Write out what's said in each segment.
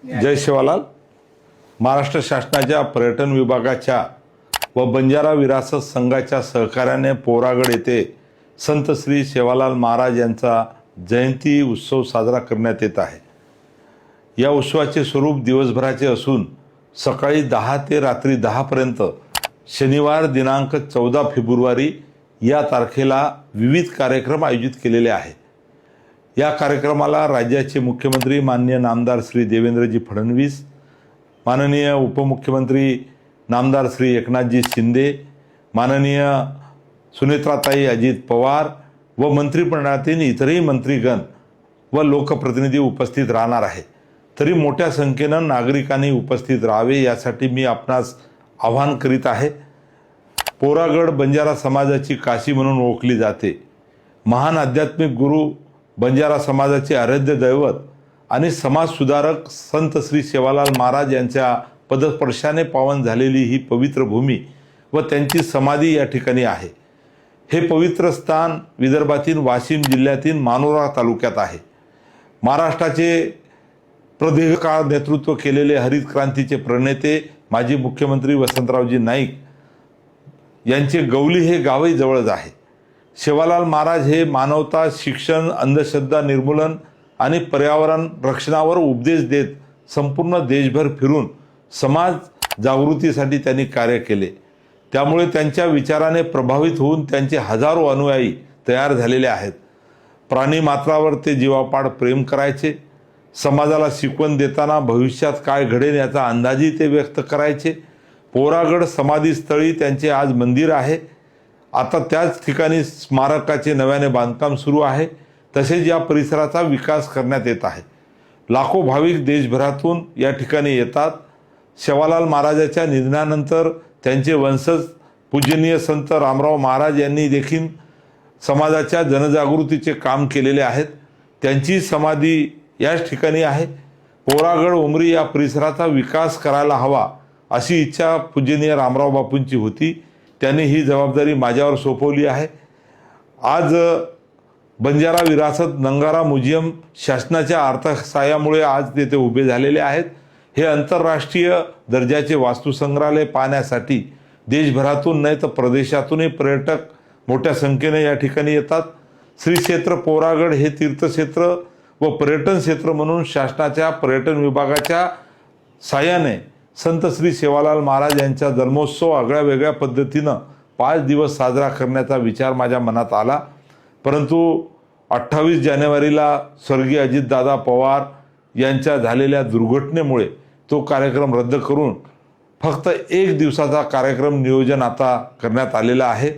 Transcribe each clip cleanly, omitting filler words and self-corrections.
जय शिवालाल। महाराष्ट्र शासनाच्या पर्यटन विभागाच्या व बंजारा विरासत संघाच्या सहकार्याने पोरागड येथे संत श्री सेवालाल महाराज यांचा जयंती उत्सव साजरा करण्यात येत आहे। या उत्सवाचे स्वरूप दिवसभराचे असून सकाळी 10 ते रात्री 10 पर्यंत शनिवार दिनांक 14 फेब्रुवारी या तारखेला विविध कार्यक्रम आयोजित केलेले आहेत। या कार्यक्रमाला राज्याचे मुख्यमंत्री माननीय नामदार श्री देवेंद्रजी फडणवीस, माननीय उपमुख्यमंत्री नामदार श्री एकनाथजी शिंदे, माननीय सुनेत्राताई अजित पवार व मंत्रिमंडळातील इतरही मंत्रीगण व लोकप्रतिनिधी उपस्थित राहणार आहे। तरी मोठ्या संख्येने नागरिकांनी उपस्थित राहावे यासाठी मी आपणास आवाहन करीत आहे। पोरागड बंजारा समाजाची काशी म्हणून ओळखली जाते। महान आध्यात्मिक गुरु, बंजारा समाजाचे आराध्य दैवत आणि समाज सुधारक संत श्री सेवालाल महाराज यांच्या पदस्पर्शाने पावन झालेली ही पवित्र भूमी व त्यांची समाधी या ठिकाणी आहे। हे पवित्र स्थान विदर्भातील वाशिम जिल्ह्यातील मानोरा तालुक्यात आहे। महाराष्ट्राचे प्रदीर्घ काळ नेतृत्व केलेले हरित क्रांतीचे प्रणेते माजी मुख्यमंत्री वसंतरावजी नाईक यांचे गवली हे गावही जवळच आहे। सेवालाल महाराज हे मानवता, शिक्षण, अंधश्रद्धा निर्मूलन आणि पर्यावरण रक्षणावर उपदेश देत संपूर्ण देशभर फिरून समाज जागृतीसाठी त्यांनी कार्य केले। त्यामुळे त्यांच्या विचाराने प्रभावित होऊन त्यांचे हजारो अनुयायी तयार झालेले आहेत। प्राणी मात्रावर ते जीवापाड प्रेम करायचे। समाजाला शिकवण देताना भविष्यात काय घडेल याचा अंदाजही ते व्यक्त करायचे। पोरागड समाधीस्थळी त्यांचे आज मंदिर आहे। आता त्याच ठिकाणी स्मारकाचे नव्याने बांधकाम सुरू आहे। तसेच या परिसराचा विकास करण्यात येत आहे। लाखो भाविक देशभरातून या ठिकाणी येतात। सेवालाल महाराजांच्या निधनानंतर त्यांचे वंशज पूजनीय संत रामराव महाराज यांनी देखील समाजाच्या जनजागृतीचे काम केलेले आहेत। त्यांची समाधी याच ठिकाणी आहे। पोरागड उमरी या परिसराचा विकास करायला हवा अशी इच्छा पूजनीय रामराव बापूंची होती। त्यांनी ही जबाबदारी माझ्यावर सोपवली आहे। आज बंजारा विरासत नंगारा म्युझियम शासनाच्या अर्थसहाय्यामुळे आज तेथे उभे झालेले आहेत। हे आंतरराष्ट्रीय दर्जाचे वास्तुसंग्रहालय पाहण्यासाठी देशभरातून नाही तर प्रदेशातूनही पर्यटक मोठ्या संख्येने या ठिकाणी येतात। श्री क्षेत्र पोरागड हे तीर्थक्षेत्र व पर्यटन क्षेत्र म्हणून शासनाच्या पर्यटन विभागाच्या सहाय्याने संत श्री सेवालाल महाराज यांचा जन्मोत्सव आगळ्या वेगळ्या पद्धतीनं 5 दिवस साजरा करण्याचा विचार माझ्या मनात आला। परंतु 28 जानेवारीला स्वर्गीय अजितदादा पवार यांच्या झालेल्या दुर्घटनेमुळे तो कार्यक्रम रद्द करून फक्त 1 दिवसाचा कार्यक्रम नियोजन आता करण्यात आलेला आहे।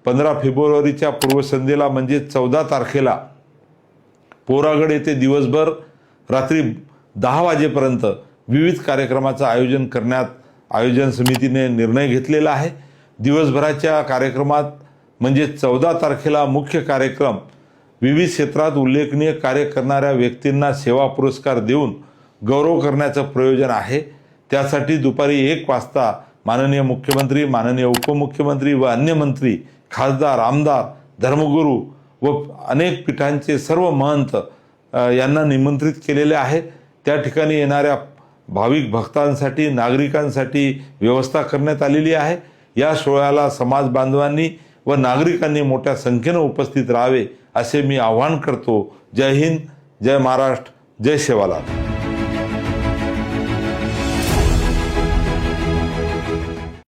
15 फेब्रुवारीच्या पूर्वसंध्येला म्हणजे 14 तारखेला पोरागड येथे दिवसभर रात्री 10 वाजेपर्यंत विविध कार्यक्रमाचं आयोजन करण्यात आयोजन समितीने निर्णय घेतलेला आहे। दिवसभराच्या कार्यक्रमात म्हणजे 14 तारखेला मुख्य कार्यक्रम विविध क्षेत्रात उल्लेखनीय कार्य करणाऱ्या व्यक्तींना सेवा पुरस्कार देऊन गौरव करण्याचं प्रयोजन आहे। त्यासाठी दुपारी 1 वाजता माननीय मुख्यमंत्री, माननीय उपमुख्यमंत्री व अन्य मंत्री, खासदार, आमदार, धर्मगुरू व अनेक पीठांचे सर्व महंत यांना निमंत्रित केलेले आहे। त्या ठिकाणी येणाऱ्या भाविक भक्तांसाठी, नागरिकांसाठी व्यवस्था करण्यात आलेली आहे। या सोहळ्याला समाज बांधवांनी व नागरिकांनी मोठ्या संख्येने उपस्थित राहावे असे मी आवाहन करतो। जय हिंद, जय महाराष्ट्र, जय सेवालाल।